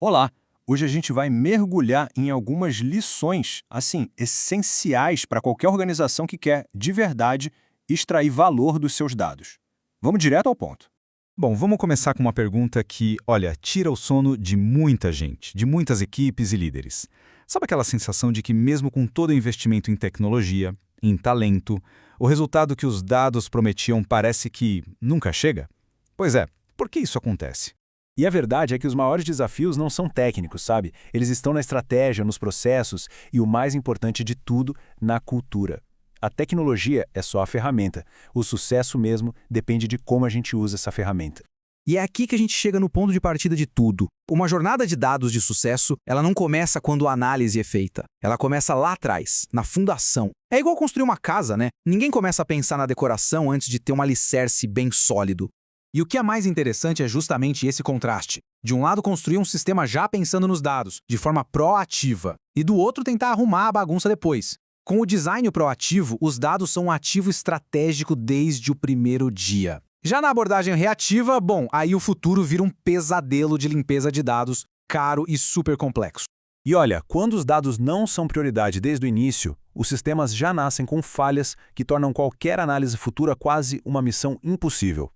Olá! Hoje a gente vai mergulhar em algumas lições, assim, essenciais para qualquer organização que quer, de verdade, extrair valor dos seus dados. Vamos direto ao ponto. Bom, vamos começar com uma pergunta que, olha, tira o sono de muita gente, de muitas equipes e líderes. Sabe aquela sensação de que mesmo com todo o investimento em tecnologia, em talento, o resultado que os dados prometiam parece que nunca chega? Pois é, por que isso acontece? E a verdade é que os maiores desafios não são técnicos, sabe? Eles estão na estratégia, nos processos e, o mais importante de tudo, na cultura. A tecnologia é só a ferramenta. O sucesso mesmo depende de como a gente usa essa ferramenta. E é aqui que a gente chega no ponto de partida de tudo. Uma jornada de dados de sucesso, ela não começa quando a análise é feita. Ela começa lá atrás, na fundação. É igual construir uma casa, né? Ninguém começa a pensar na decoração antes de ter um alicerce bem sólido. E o que é mais interessante é justamente esse contraste. De um lado, construir um sistema já pensando nos dados, de forma proativa, e do outro, tentar arrumar a bagunça depois. Com o design proativo, os dados são um ativo estratégico desde o primeiro dia. Já na abordagem reativa, bom, aí o futuro vira um pesadelo de limpeza de dados, caro e super complexo. E olha, quando os dados não são prioridade desde o início, os sistemas já nascem com falhas que tornam qualquer análise futura quase uma missão impossível.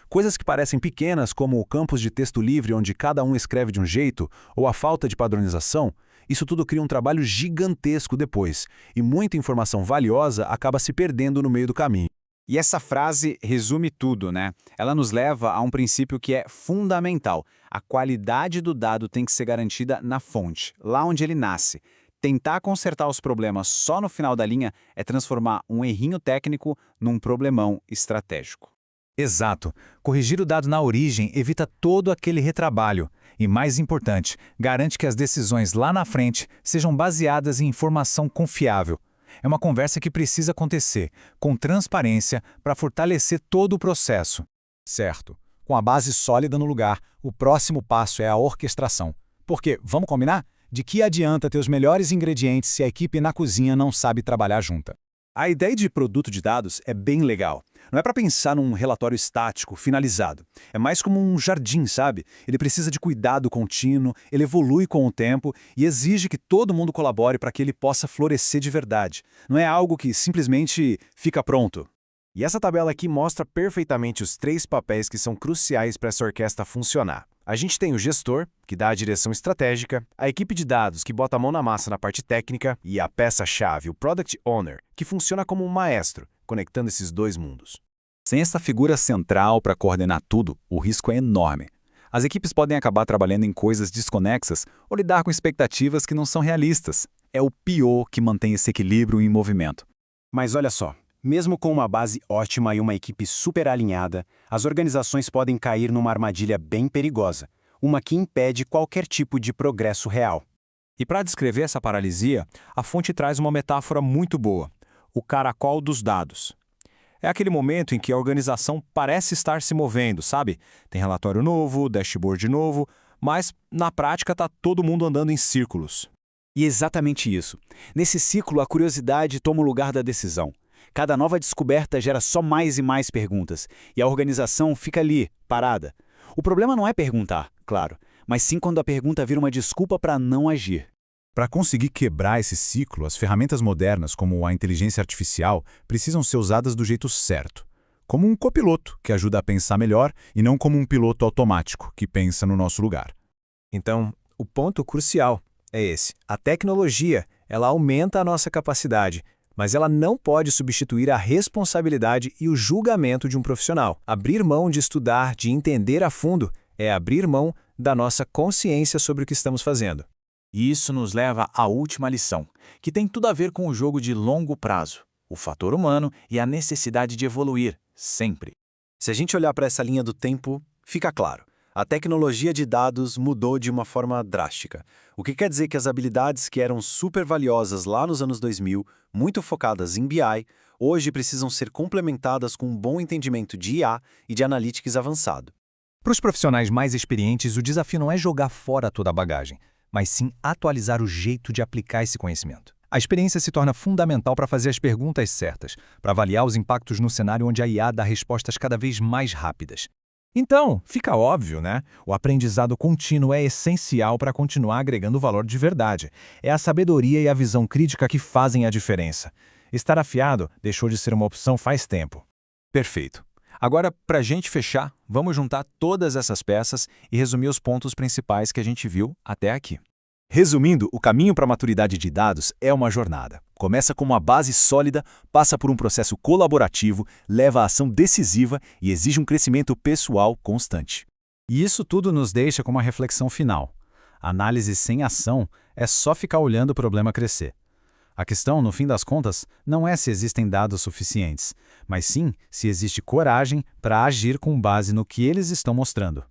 Coisas que parecem pequenas, como o campus de texto livre onde cada um escreve de um jeito, ou a falta de padronização, isso tudo cria um trabalho gigantesco depois, e muita informação valiosa acaba se perdendo no meio do caminho. E essa frase resume tudo, né? Ela nos leva a um princípio que é fundamental. A qualidade do dado tem que ser garantida na fonte, lá onde ele nasce. Tentar consertar os problemas só no final da linha é transformar um errinho técnico num problemão estratégico. Exato. Corrigir o dado na origem evita todo aquele retrabalho. E, mais importante, garante que as decisões lá na frente sejam baseadas em informação confiável. É uma conversa que precisa acontecer, com transparência, para fortalecer todo o processo. Certo. Com a base sólida no lugar, o próximo passo é a orquestração. Porque, vamos combinar? De que adianta ter os melhores ingredientes se a equipe na cozinha não sabe trabalhar junta? A ideia de produto de dados é bem legal. Não é para pensar num relatório estático, finalizado. É mais como um jardim, sabe? Ele precisa de cuidado contínuo, ele evolui com o tempo e exige que todo mundo colabore para que ele possa florescer de verdade. Não é algo que simplesmente fica pronto. E essa tabela aqui mostra perfeitamente os 3 papéis que são cruciais para essa orquestra funcionar. A gente tem o gestor, que dá a direção estratégica, a equipe de dados, que bota a mão na massa na parte técnica, e a peça-chave, o Product Owner, que funciona como um maestro, conectando esses dois mundos. Sem essa figura central para coordenar tudo, o risco é enorme. As equipes podem acabar trabalhando em coisas desconexas ou lidar com expectativas que não são realistas. É o pior que mantém esse equilíbrio em movimento. Mas olha só, mesmo com uma base ótima e uma equipe super alinhada, as organizações podem cair numa armadilha bem perigosa, uma que impede qualquer tipo de progresso real. E para descrever essa paralisia, a fonte traz uma metáfora muito boa: o caracol dos dados. É aquele momento em que a organização parece estar se movendo, sabe? Tem relatório novo, dashboard novo, mas na prática está todo mundo andando em círculos. E exatamente isso. Nesse ciclo, a curiosidade toma o lugar da decisão. Cada nova descoberta gera só mais e mais perguntas, e a organização fica ali, parada. O problema não é perguntar, claro, mas sim quando a pergunta vira uma desculpa para não agir. Para conseguir quebrar esse ciclo, as ferramentas modernas, como a inteligência artificial, precisam ser usadas do jeito certo. Como um copiloto, que ajuda a pensar melhor, e não como um piloto automático, que pensa no nosso lugar. Então, o ponto crucial é esse. A tecnologia, ela aumenta a nossa capacidade, mas ela não pode substituir a responsabilidade e o julgamento de um profissional. Abrir mão de estudar, de entender a fundo, é abrir mão da nossa consciência sobre o que estamos fazendo. E isso nos leva à última lição, que tem tudo a ver com o jogo de longo prazo, o fator humano e a necessidade de evoluir, sempre. Se a gente olhar para essa linha do tempo, fica claro. A tecnologia de dados mudou de uma forma drástica. O que quer dizer que as habilidades que eram super valiosas lá nos anos 2000, muito focadas em BI, hoje precisam ser complementadas com um bom entendimento de IA e de analytics avançado. Para os profissionais mais experientes, o desafio não é jogar fora toda a bagagem, mas sim atualizar o jeito de aplicar esse conhecimento. A experiência se torna fundamental para fazer as perguntas certas, para avaliar os impactos no cenário onde a IA dá respostas cada vez mais rápidas. Então, fica óbvio, né? O aprendizado contínuo é essencial para continuar agregando valor de verdade. É a sabedoria e a visão crítica que fazem a diferença. Estar afiado deixou de ser uma opção faz tempo. Perfeito. Agora, para a gente fechar, vamos juntar todas essas peças e resumir os pontos principais que a gente viu até aqui. Resumindo, o caminho para a maturidade de dados é uma jornada. Começa com uma base sólida, passa por um processo colaborativo, leva à ação decisiva e exige um crescimento pessoal constante. E isso tudo nos deixa com uma reflexão final. Análise sem ação é só ficar olhando o problema crescer. A questão, no fim das contas, não é se existem dados suficientes, mas sim se existe coragem para agir com base no que eles estão mostrando.